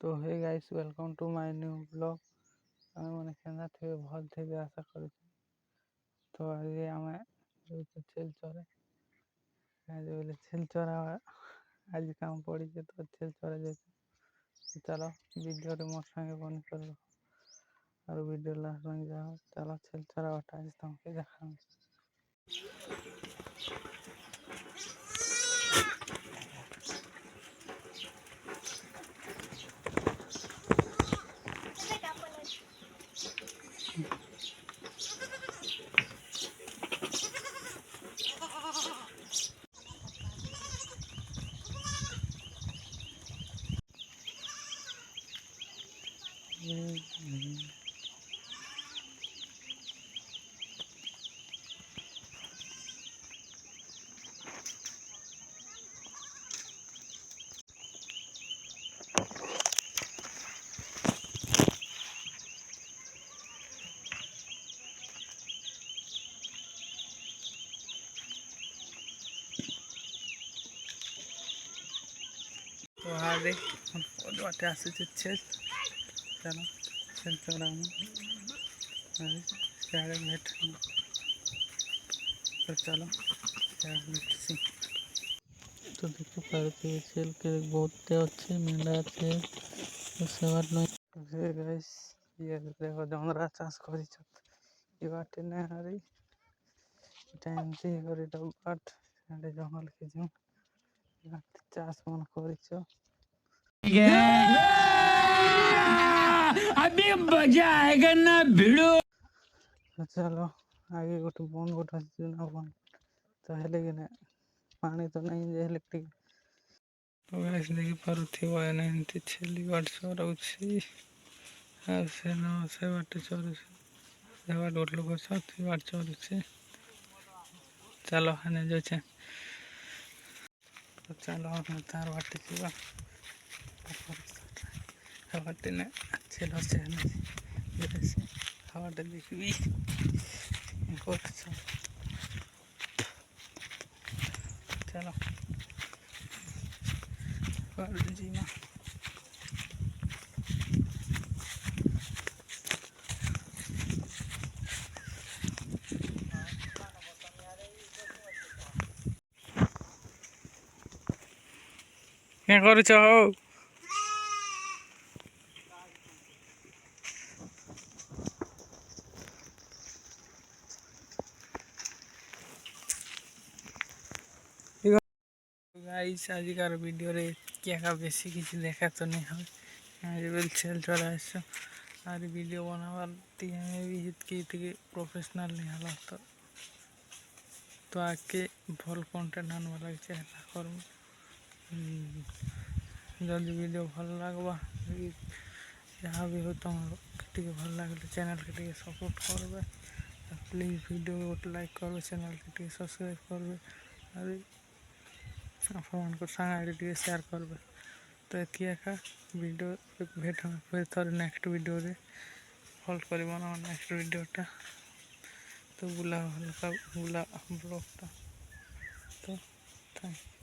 तो hey guys welcome to my new blog मैंने केना थे भल थे आशा कर तो आज आम छेल चरे आज बोले छेल चरा आज काम पड़ी तो छेल चरा जाए चलो वीडियो मोर संगे बन कर और वीडियो लास्ट में जाओ चलो छेल चरा बटा आज तुमके देखा तो हाँ देख बाटे आसे छेल चलो छेल चरा भेट तो चलो तो देखते पारे छेल के बहुत अच्छे मेढ़ा अच्छे गाइस ये देखो जमरा चाष कर बाटे ना हरी टाइम से करी बाट जंगल के जो चाष मन कर अभी मजा आएगा ना भिड़ो। चलो आगे गोटे बन गोटे चुना बन तो हेले कि ना पानी तो नहीं जे तो गैस देखि पारुथिबो एमती छेली बाट चराउछि से न से बाट चरुछि से बाट गोटे लोक छथि बाट चरुछि चलो हने जो छे तो चलो हम तार बाटे जीवा बाटे ने छेलो से जैसे हवाटे देखबी चलो पार जीवा क्या करुछ हो गाइस आजिकार वीडियो रे क्या का बेसी किसी देखा तो नहीं हम आज बेल छेल चरा आज वीडियो बनावार भी इतके प्रोफेशनल नहीं हला तो आके भल कंटेंट आनवा लगे चेहरा कर जल्दी वीडियो भल लगवा जहाँ भी हो तुम भल लगे चैनल के सपोर्ट करबे प्लीज वीडियो गोटे लाइक करबे चैनल के सब्सक्राइब करबे और आप सांगे शेयर करबे तो ये वीडियो भेट फिर थोड़े नेक्स्ट वीडियो रे भल कर नेक्स्ट वीडियोटा तो बुला हल्का बुला ब्लॉगटा तो थैंक